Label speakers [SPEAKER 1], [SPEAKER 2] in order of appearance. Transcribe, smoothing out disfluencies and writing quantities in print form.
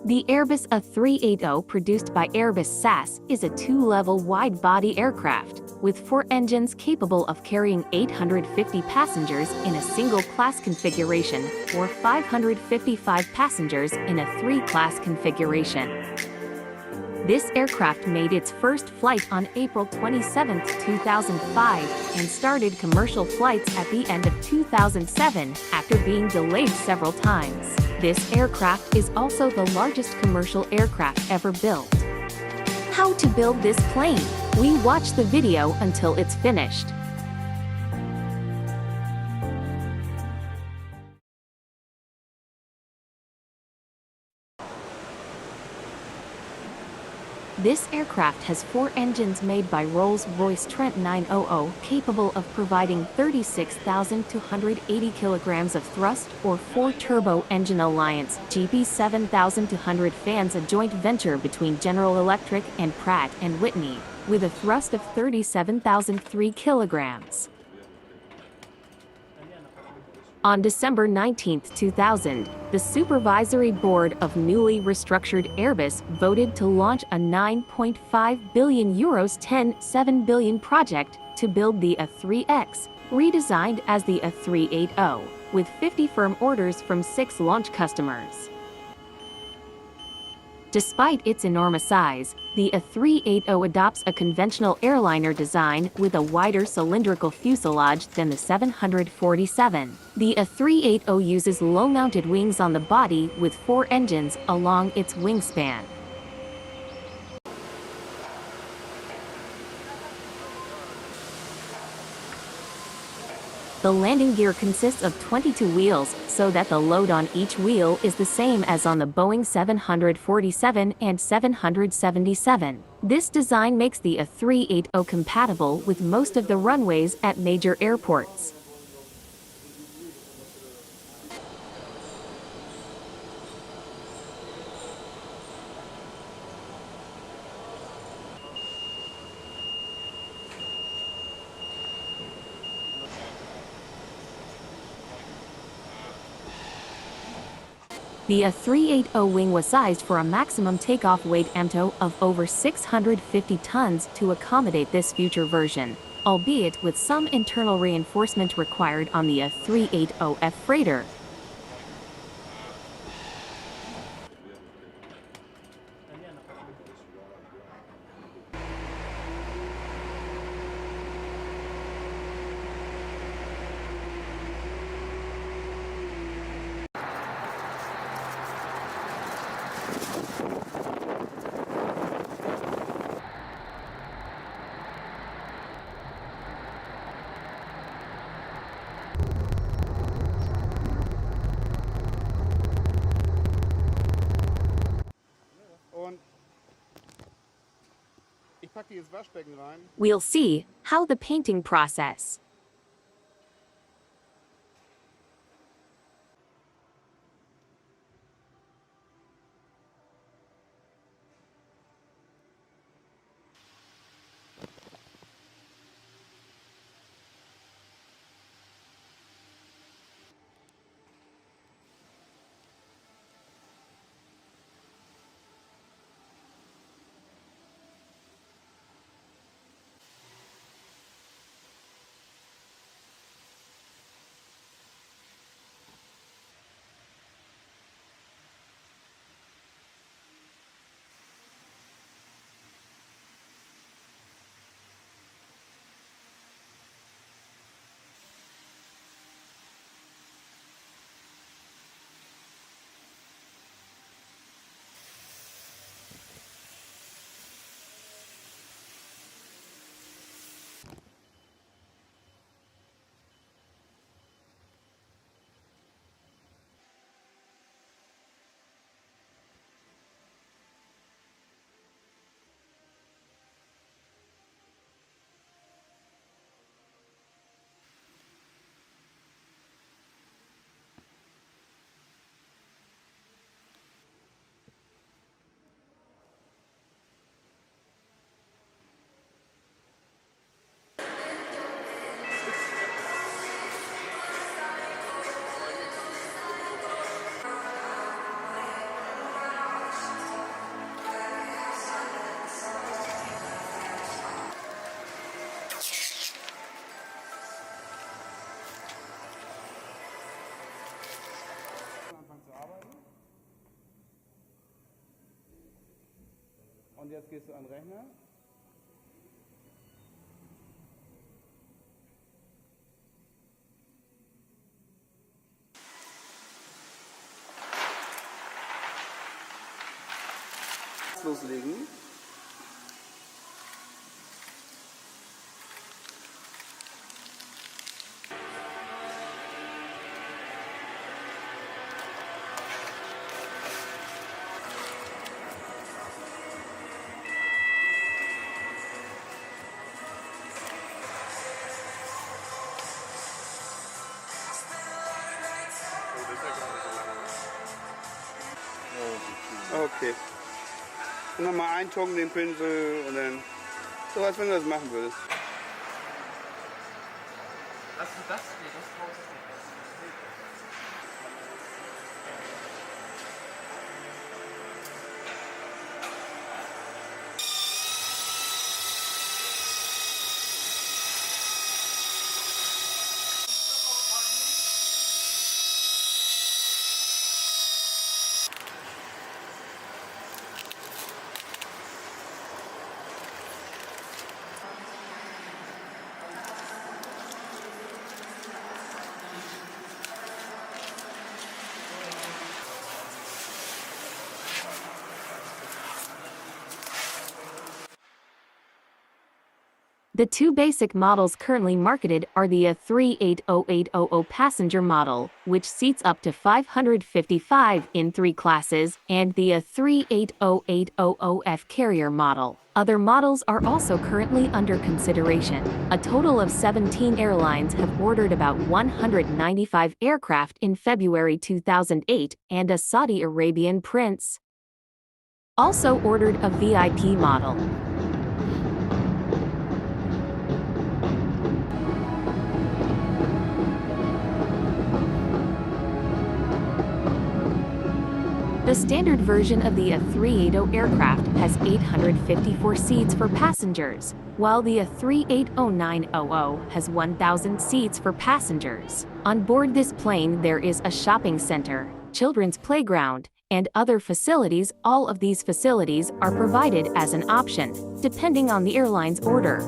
[SPEAKER 1] The Airbus A380 produced by Airbus SAS is a two-level wide-body aircraft, with 4 engines capable of carrying 850 passengers in a single-class configuration or 555 passengers in a 3-class configuration. This aircraft made its first flight on April 27, 2005, and started commercial flights at the end of 2007 after being delayed several times. This aircraft is also the largest commercial aircraft ever built. How to build this plane? We watch the video until it's finished. This aircraft has 4 engines made by Rolls-Royce Trent 900 capable of providing 36,280 kilograms of thrust, or 4 turbo engine Alliance GB 7200 fans, a joint venture between General Electric and Pratt & Whitney, with a thrust of 37,003 kilograms. On December 19, 2000, the Supervisory Board of newly restructured Airbus voted to launch a €9.5 billion €10.7 billion project to build the A3X, redesigned as the A380, with 50 firm orders from 6 launch customers. Despite its enormous size, the A380 adopts a conventional airliner design with a wider cylindrical fuselage than the 747. The A380 uses low-mounted wings on the body with 4 engines along its wingspan. The landing gear consists of 22 wheels, so that the load on each wheel is the same as on the Boeing 747 and 777. This design makes the A380 compatible with most of the runways at major airports. The A380 wing was sized for a maximum takeoff weight MTO of over 650 tons to accommodate this future version, albeit with some internal reinforcement required on the A380F freighter. We'll see how the painting process.
[SPEAKER 2] Und jetzt gehst du an den Rechner. Loslegen. Okay. Und nochmal eintunken den Pinsel und dann so, als wenn du das machen würdest.
[SPEAKER 3] Hast du das? Nee, das brauchst du nicht.
[SPEAKER 1] The two basic models currently marketed are the A380-800 passenger model, which seats up to 555 in 3 classes, and the A380-800F carrier model. Other models are also currently under consideration. A total of 17 airlines have ordered about 195 aircraft in February 2008, and a Saudi Arabian prince also ordered a VIP model. The standard version of the A380 aircraft has 854 seats for passengers, while the A380-900 has 1,000 seats for passengers. On board this plane there is a shopping center, children's playground, and other facilities. All of these facilities are provided as an option, depending on the airline's order.